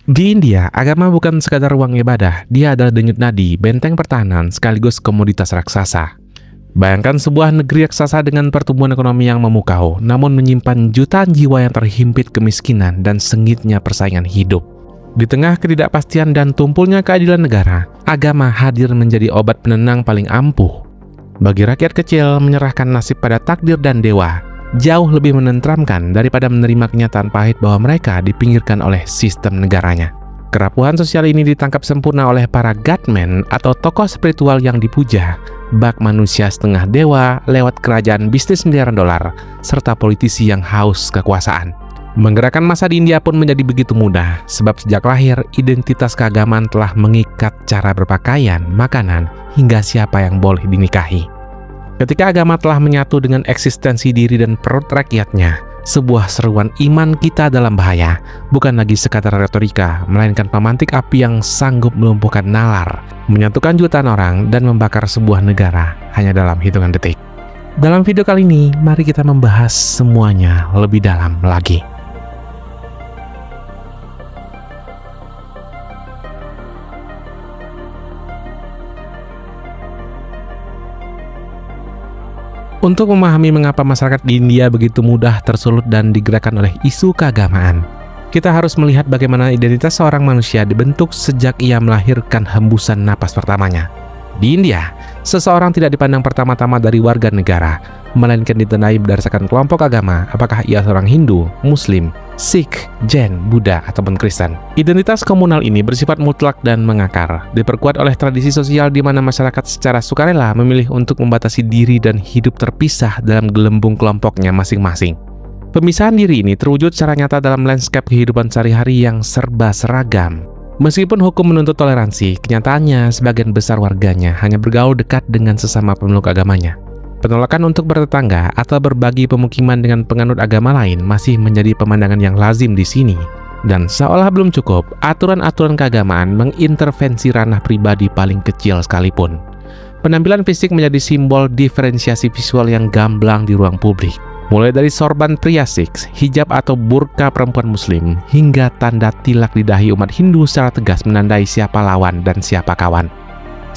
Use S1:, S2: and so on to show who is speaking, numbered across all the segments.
S1: Di India, agama bukan sekadar ruang ibadah, dia adalah denyut nadi, benteng pertahanan, sekaligus komoditas raksasa. Bayangkan sebuah negeri raksasa dengan pertumbuhan ekonomi yang memukau, namun menyimpan jutaan jiwa yang terhimpit kemiskinan dan sengitnya persaingan hidup. Di tengah ketidakpastian dan tumpulnya keadilan negara, agama hadir menjadi obat penenang paling ampuh. Bagi rakyat kecil, menyerahkan nasib pada takdir dan dewa jauh lebih menenteramkan daripada menerima kenyataan pahit bahwa mereka dipinggirkan oleh sistem negaranya. Kerapuhan sosial ini ditangkap sempurna oleh para godmen atau tokoh spiritual yang dipuja, bak manusia setengah dewa lewat kerajaan bisnis miliaran dolar, serta politisi yang haus kekuasaan. Menggerakkan massa di India pun menjadi begitu mudah, sebab sejak lahir identitas keagamaan telah mengikat cara berpakaian, makanan, hingga siapa yang boleh dinikahi. Ketika agama telah menyatu dengan eksistensi diri dan perut rakyatnya, sebuah seruan iman kita dalam bahaya, bukan lagi sekadar retorika, melainkan pemantik api yang sanggup melumpuhkan nalar, menyatukan jutaan orang, dan membakar sebuah negara hanya dalam hitungan detik. Dalam video kali ini, mari kita membahas semuanya lebih dalam lagi. Untuk memahami mengapa masyarakat di India begitu mudah tersulut dan digerakkan oleh isu keagamaan, kita harus melihat bagaimana identitas seorang manusia dibentuk sejak ia melahirkan hembusan napas pertamanya. Di India, seseorang tidak dipandang pertama-tama dari warga negara, melainkan ditandai berdasarkan kelompok agama, apakah ia seorang Hindu, Muslim, Sikh, Jain, Buddha, ataupun Kristen. Identitas komunal ini bersifat mutlak dan mengakar, diperkuat oleh tradisi sosial di mana masyarakat secara sukarela memilih untuk membatasi diri dan hidup terpisah dalam gelembung kelompoknya masing-masing. Pemisahan diri ini terwujud secara nyata dalam lanskap kehidupan sehari-hari yang serba seragam. Meskipun hukum menuntut toleransi, kenyataannya sebagian besar warganya hanya bergaul dekat dengan sesama pemeluk agamanya. Penolakan untuk bertetangga atau berbagi pemukiman dengan penganut agama lain masih menjadi pemandangan yang lazim di sini. Dan seolah belum cukup, aturan-aturan keagamaan mengintervensi ranah pribadi paling kecil sekalipun. Penampilan fisik menjadi simbol diferensiasi visual yang gamblang di ruang publik. Mulai dari sorban pria Sikh, hijab atau burka perempuan muslim, hingga tanda tilak di dahi umat Hindu secara tegas menandai siapa lawan dan siapa kawan.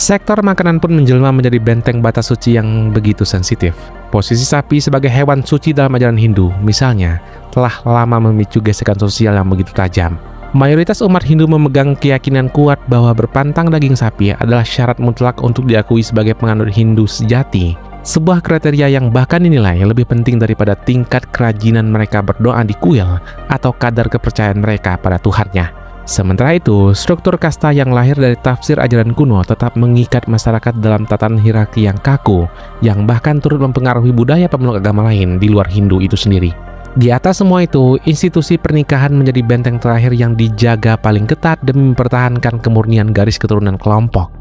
S1: Sektor makanan pun menjelma menjadi benteng batas suci yang begitu sensitif. Posisi sapi sebagai hewan suci dalam ajaran Hindu, misalnya, telah lama memicu gesekan sosial yang begitu tajam. Mayoritas umat Hindu memegang keyakinan kuat bahwa berpantang daging sapi adalah syarat mutlak untuk diakui sebagai penganut Hindu sejati. Sebuah kriteria yang bahkan dinilai lebih penting daripada tingkat kerajinan mereka berdoa di kuil atau kadar kepercayaan mereka pada Tuhannya. Sementara itu, struktur kasta yang lahir dari tafsir ajaran kuno tetap mengikat masyarakat dalam tatanan hierarki yang kaku, yang bahkan turut mempengaruhi budaya pemeluk agama lain di luar Hindu itu sendiri. Di atas semua itu, institusi pernikahan menjadi benteng terakhir yang dijaga paling ketat demi mempertahankan kemurnian garis keturunan kelompok.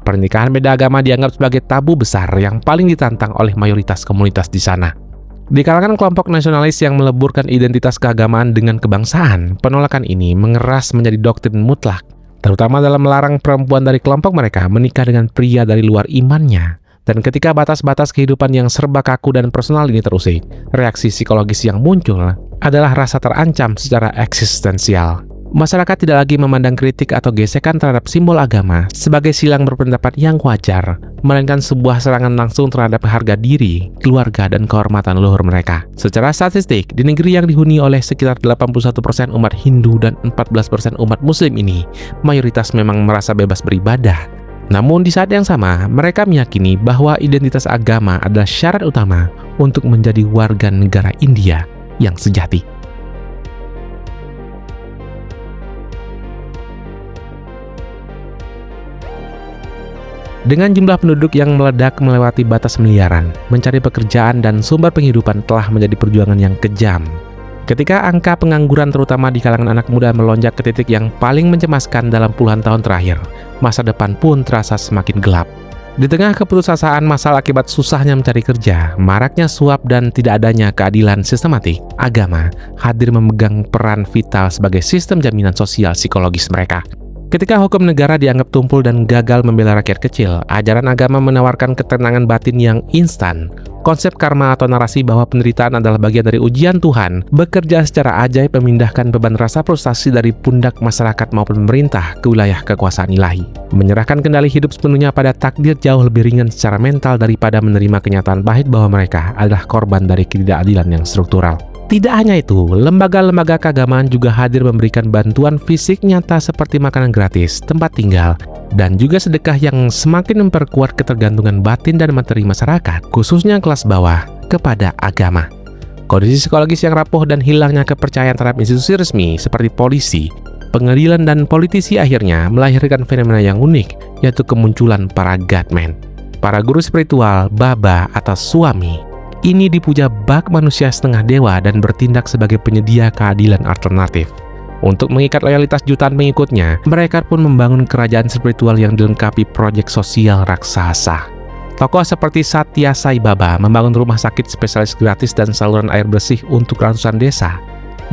S1: Pernikahan beda agama dianggap sebagai tabu besar yang paling ditantang oleh mayoritas komunitas di sana. Di kalangan kelompok nasionalis yang meleburkan identitas keagamaan dengan kebangsaan, penolakan ini mengeras menjadi doktrin mutlak, terutama dalam melarang perempuan dari kelompok mereka menikah dengan pria dari luar imannya. Dan ketika batas-batas kehidupan yang serba kaku dan personal ini terusik, reaksi psikologis yang muncul adalah rasa terancam secara eksistensial. Masyarakat tidak lagi memandang kritik atau gesekan terhadap simbol agama sebagai silang berpendapat yang wajar, melainkan sebuah serangan langsung terhadap harga diri, keluarga, dan kehormatan leluhur mereka. Secara statistik, di negeri yang dihuni oleh sekitar 81% umat Hindu dan 14% umat Muslim ini, mayoritas memang merasa bebas beribadah. Namun di saat yang sama, mereka meyakini bahwa identitas agama adalah syarat utama untuk menjadi warga negara India yang sejati. Dengan jumlah penduduk yang meledak melewati batas miliaran, mencari pekerjaan dan sumber penghidupan telah menjadi perjuangan yang kejam. Ketika angka pengangguran terutama di kalangan anak muda melonjak ke titik yang paling mencemaskan dalam puluhan tahun terakhir, masa depan pun terasa semakin gelap. Di tengah keputusasaan massal akibat susahnya mencari kerja, maraknya suap dan tidak adanya keadilan sistematik, agama hadir memegang peran vital sebagai sistem jaminan sosial psikologis mereka. Ketika hukum negara dianggap tumpul dan gagal membela rakyat kecil, ajaran agama menawarkan ketenangan batin yang instan. Konsep karma atau narasi bahwa penderitaan adalah bagian dari ujian Tuhan bekerja secara ajaib memindahkan beban rasa frustasi dari pundak masyarakat maupun pemerintah ke wilayah kekuasaan ilahi. Menyerahkan kendali hidup sepenuhnya pada takdir jauh lebih ringan secara mental daripada menerima kenyataan pahit bahwa mereka adalah korban dari ketidakadilan yang struktural. Tidak hanya itu, lembaga-lembaga keagamaan juga hadir memberikan bantuan fisik nyata seperti makanan gratis, tempat tinggal, dan juga sedekah yang semakin memperkuat ketergantungan batin dan materi masyarakat, khususnya kelas bawah, kepada agama. Kondisi psikologis yang rapuh dan hilangnya kepercayaan terhadap institusi resmi seperti polisi, pengadilan, dan politisi akhirnya melahirkan fenomena yang unik, yaitu kemunculan para Godman, para guru spiritual, baba, atau suami. Ini dipuja bak manusia setengah dewa dan bertindak sebagai penyedia keadilan alternatif. Untuk mengikat loyalitas jutaan pengikutnya, mereka pun membangun kerajaan spiritual yang dilengkapi proyek sosial raksasa. Tokoh seperti Satya Sai Baba membangun rumah sakit spesialis gratis dan saluran air bersih untuk ratusan desa.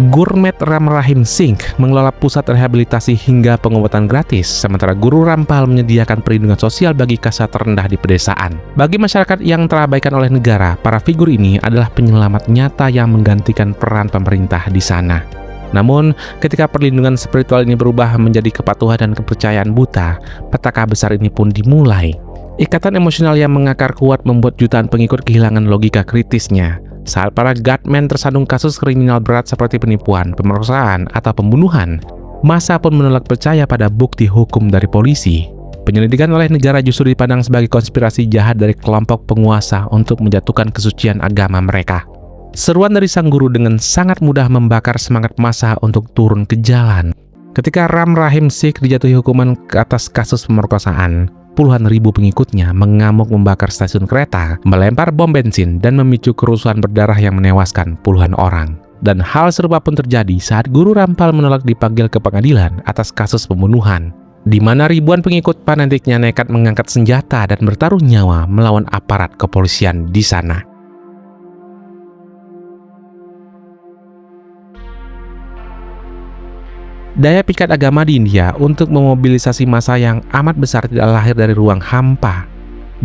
S1: Gurmet Ram Rahim Singh mengelola pusat rehabilitasi hingga pengobatan gratis, sementara Guru Rampal menyediakan perlindungan sosial bagi kasta terendah di pedesaan. Bagi masyarakat yang terabaikan oleh negara, para figur ini adalah penyelamat nyata yang menggantikan peran pemerintah di sana. Namun, ketika perlindungan spiritual ini berubah menjadi kepatuhan dan kepercayaan buta, petaka besar ini pun dimulai. Ikatan emosional yang mengakar kuat membuat jutaan pengikut kehilangan logika kritisnya. Saat para Godman tersandung kasus kriminal berat seperti penipuan, pemerkosaan, atau pembunuhan, massa pun menolak percaya pada bukti hukum dari polisi. Penyelidikan oleh negara justru dipandang sebagai konspirasi jahat dari kelompok penguasa untuk menjatuhkan kesucian agama mereka. Seruan dari sang guru dengan sangat mudah membakar semangat massa untuk turun ke jalan. Ketika Ram Rahim Singh dijatuhi hukuman atas kasus pemerkosaan, puluhan ribu pengikutnya mengamuk membakar stasiun kereta, melempar bom bensin, dan memicu kerusuhan berdarah yang menewaskan puluhan orang. Dan hal serupa pun terjadi saat Guru Rampal menolak dipanggil ke pengadilan atas kasus pembunuhan, di mana ribuan pengikut fanatiknya nekat mengangkat senjata dan bertaruh nyawa melawan aparat kepolisian di sana. Daya pikat agama di India untuk memobilisasi massa yang amat besar tidak lahir dari ruang hampa.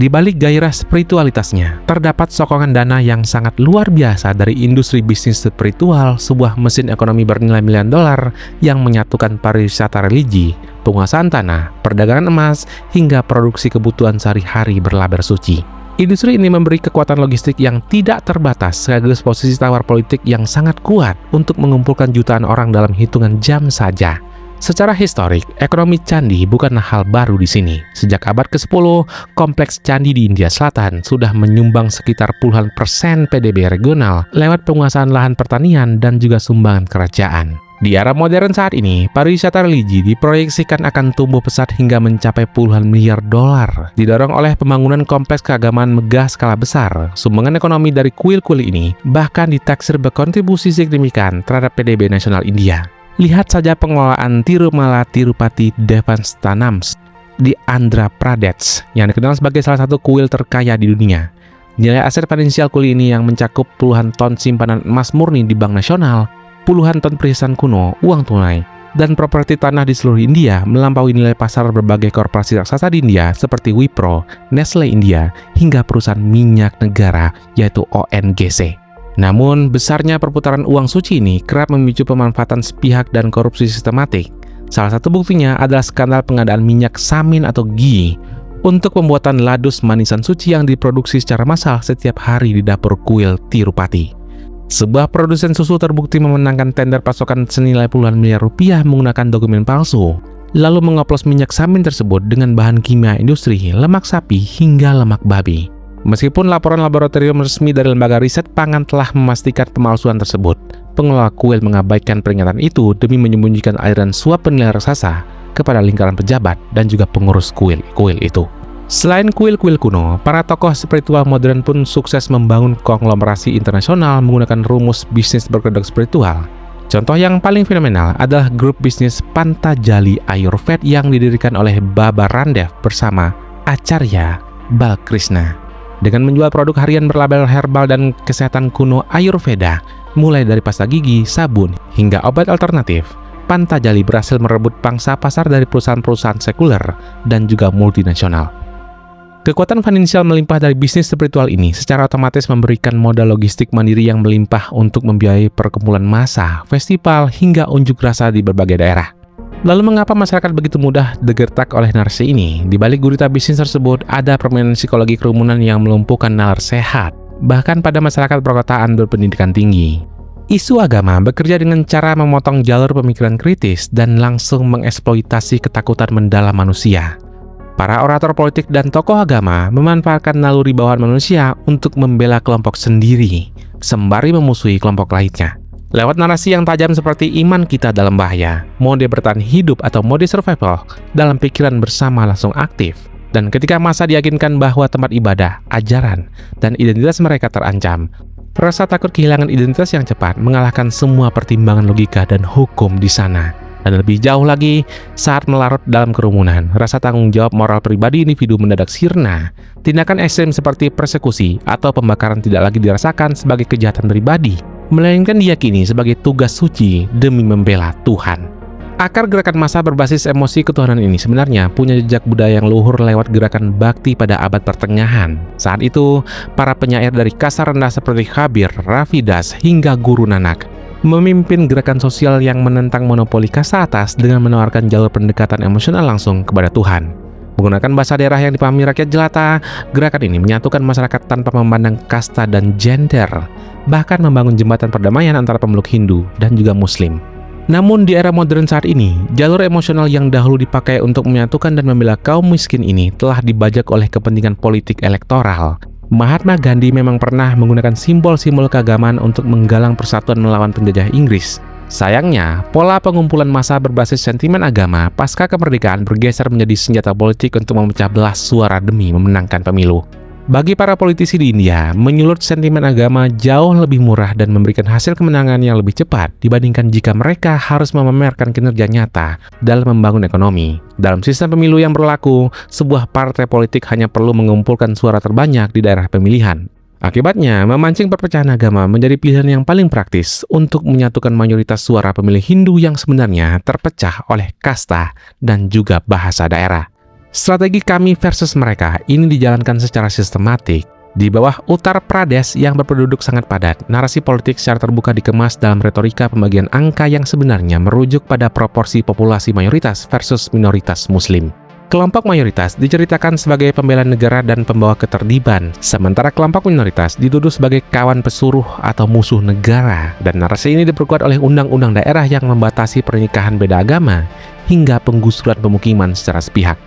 S1: Di balik gairah spiritualitasnya, terdapat sokongan dana yang sangat luar biasa dari industri bisnis spiritual, sebuah mesin ekonomi bernilai miliaran dolar yang menyatukan pariwisata religi, penguasaan tanah, perdagangan emas, hingga produksi kebutuhan sehari-hari berlabel suci. Industri ini memberi kekuatan logistik yang tidak terbatas sekaligus posisi tawar politik yang sangat kuat untuk mengumpulkan jutaan orang dalam hitungan jam saja. Secara historik, ekonomi candi bukanlah hal baru di sini. Sejak abad ke-10, kompleks candi di India Selatan sudah menyumbang sekitar puluhan persen PDB regional lewat penguasaan lahan pertanian dan juga sumbangan kerajaan. Di era modern saat ini, pariwisata religi diproyeksikan akan tumbuh pesat hingga mencapai puluhan miliar dolar. Didorong oleh pembangunan kompleks keagamaan megah skala besar, sumbangan ekonomi dari kuil-kuil ini bahkan ditaksir berkontribusi signifikan terhadap PDB nasional India. Lihat saja pengelolaan Tirumala Tirupati Devasthanams di Andhra Pradesh yang dikenal sebagai salah satu kuil terkaya di dunia. Nilai aset finansial kuil ini yang mencakup puluhan ton simpanan emas murni di Bank Nasional, puluhan ton perhiasan kuno, uang tunai, dan properti tanah di seluruh India melampaui nilai pasar berbagai korporasi raksasa di India seperti Wipro, Nestle India, hingga perusahaan minyak negara yaitu ONGC. Namun, besarnya perputaran uang suci ini kerap memicu pemanfaatan sepihak dan korupsi sistematik. Salah satu buktinya adalah skandal pengadaan minyak samin atau ghee untuk pembuatan ladus manisan suci yang diproduksi secara massal setiap hari di dapur kuil Tirupati. Sebuah produsen susu terbukti memenangkan tender pasokan senilai puluhan miliar rupiah menggunakan dokumen palsu, lalu mengoplos minyak samin tersebut dengan bahan kimia industri, lemak sapi, hingga lemak babi. Meskipun laporan laboratorium resmi dari lembaga riset pangan telah memastikan pemalsuan tersebut, pengelola kuil mengabaikan peringatan itu demi menyembunyikan aliran suap penilaian raksasa kepada lingkaran pejabat dan juga pengurus kuil itu. Selain kuil-kuil kuno, para tokoh spiritual modern pun sukses membangun konglomerasi internasional menggunakan rumus bisnis berkedok spiritual. Contoh yang paling fenomenal adalah grup bisnis Pantajali Ayurveda yang didirikan oleh Baba Ramdev bersama Acharya Balkrishna. Dengan menjual produk harian berlabel herbal dan kesehatan kuno Ayurveda, mulai dari pasta gigi, sabun, hingga obat alternatif, Pantajali berhasil merebut pangsa pasar dari perusahaan-perusahaan sekuler dan juga multinasional. Kekuatan finansial melimpah dari bisnis spiritual ini secara otomatis memberikan modal logistik mandiri yang melimpah untuk membiayai perkumpulan massa, festival, hingga unjuk rasa di berbagai daerah. Lalu mengapa masyarakat begitu mudah digertak oleh narasi ini? Di balik gurita bisnis tersebut ada permainan psikologi kerumunan yang melumpuhkan nalar sehat, bahkan pada masyarakat perkotaan berpendidikan tinggi. Isu agama bekerja dengan cara memotong jalur pemikiran kritis dan langsung mengeksploitasi ketakutan mendalam manusia. Para orator politik dan tokoh agama memanfaatkan naluri bawaan manusia untuk membela kelompok sendiri, sembari memusuhi kelompok lainnya. Lewat narasi yang tajam seperti iman kita dalam bahaya, mode bertahan hidup atau mode survival dalam pikiran bersama langsung aktif. Dan ketika massa diyakinkan bahwa tempat ibadah, ajaran, dan identitas mereka terancam, rasa takut kehilangan identitas yang cepat mengalahkan semua pertimbangan logika dan hukum di sana. Dan lebih jauh lagi, saat melarut dalam kerumunan, rasa tanggung jawab moral pribadi individu mendadak sirna. Tindakan ekstrem seperti persekusi atau pembakaran tidak lagi dirasakan sebagai kejahatan pribadi, melainkan diyakini sebagai tugas suci demi membela Tuhan. Akar gerakan massa berbasis emosi ketuhanan ini sebenarnya punya jejak budaya yang luhur lewat gerakan bakti pada abad pertengahan. Saat itu, para penyair dari kasta rendah seperti Kabir, Rafidas, hingga Guru Nanak memimpin gerakan sosial yang menentang monopoli kasta atas dengan menawarkan jalur pendekatan emosional langsung kepada Tuhan. Menggunakan bahasa daerah yang dipahami rakyat jelata, gerakan ini menyatukan masyarakat tanpa memandang kasta dan gender, bahkan membangun jembatan perdamaian antara pemeluk Hindu dan juga Muslim. Namun di era modern saat ini, jalur emosional yang dahulu dipakai untuk menyatukan dan membela kaum miskin ini telah dibajak oleh kepentingan politik elektoral. Mahatma Gandhi memang pernah menggunakan simbol-simbol keagamaan untuk menggalang persatuan melawan penjajah Inggris. Sayangnya, pola pengumpulan massa berbasis sentimen agama pasca kemerdekaan bergeser menjadi senjata politik untuk memecah belah suara demi memenangkan pemilu. Bagi para politisi di India, menyulut sentimen agama jauh lebih murah dan memberikan hasil kemenangan yang lebih cepat dibandingkan jika mereka harus memamerkan kinerja nyata dalam membangun ekonomi. Dalam sistem pemilu yang berlaku, sebuah partai politik hanya perlu mengumpulkan suara terbanyak di daerah pemilihan. Akibatnya, memancing perpecahan agama menjadi pilihan yang paling praktis untuk menyatukan mayoritas suara pemilih Hindu yang sebenarnya terpecah oleh kasta dan juga bahasa daerah. Strategi kami versus mereka ini dijalankan secara sistematik. Di bawah Uttar Pradesh yang berpenduduk sangat padat, narasi politik secara terbuka dikemas dalam retorika pembagian angka yang sebenarnya merujuk pada proporsi populasi mayoritas versus minoritas Muslim. Kelompok mayoritas diceritakan sebagai pembela negara dan pembawa ketertiban, sementara kelompok minoritas dituduh sebagai kawan pesuruh atau musuh negara. Dan narasi ini diperkuat oleh undang-undang daerah yang membatasi pernikahan beda agama hingga penggusuran pemukiman secara sepihak.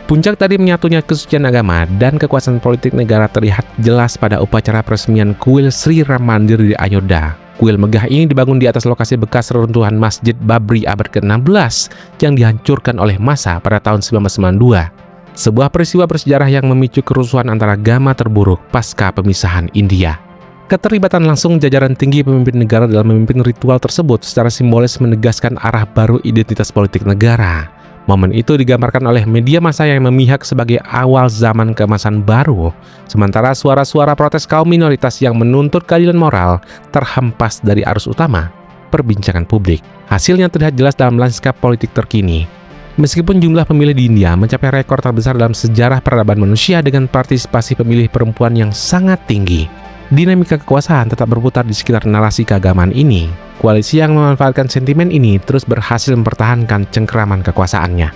S1: Puncak dari menyatunya kesucian agama dan kekuasaan politik negara terlihat jelas pada upacara peresmian kuil Sri Ram Mandir di Ayodhya. Kuil megah ini dibangun di atas lokasi bekas reruntuhan Masjid Babri abad ke-16 yang dihancurkan oleh massa pada tahun 1992. Sebuah peristiwa bersejarah yang memicu kerusuhan antara agama terburuk pasca pemisahan India. Keterlibatan langsung jajaran tinggi pemimpin negara dalam memimpin ritual tersebut secara simbolis menegaskan arah baru identitas politik negara. Momen itu digambarkan oleh media massa yang memihak sebagai awal zaman keemasan baru, sementara suara-suara protes kaum minoritas yang menuntut keadilan moral terhempas dari arus utama perbincangan publik. Hasilnya terlihat jelas dalam lanskap politik terkini. Meskipun jumlah pemilih di India mencapai rekor terbesar dalam sejarah peradaban manusia dengan partisipasi pemilih perempuan yang sangat tinggi, dinamika kekuasaan tetap berputar di sekitar narasi keagamaan ini. Koalisi yang memanfaatkan sentimen ini terus berhasil mempertahankan cengkeraman kekuasaannya.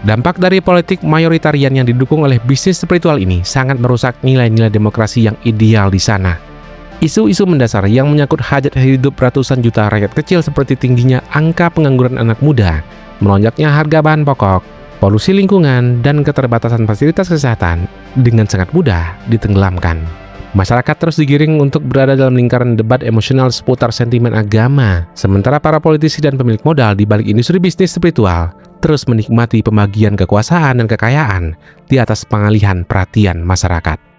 S1: Dampak dari politik mayoritarian yang didukung oleh bisnis spiritual ini sangat merusak nilai-nilai demokrasi yang ideal di sana. Isu-isu mendasar yang menyangkut hajat hidup ratusan juta rakyat kecil seperti tingginya angka pengangguran anak muda, melonjaknya harga bahan pokok, polusi lingkungan, dan keterbatasan fasilitas kesehatan dengan sangat mudah ditenggelamkan. Masyarakat terus digiring untuk berada dalam lingkaran debat emosional seputar sentimen agama, sementara para politisi dan pemilik modal di balik industri bisnis spiritual terus menikmati pembagian kekuasaan dan kekayaan di atas pengalihan perhatian masyarakat.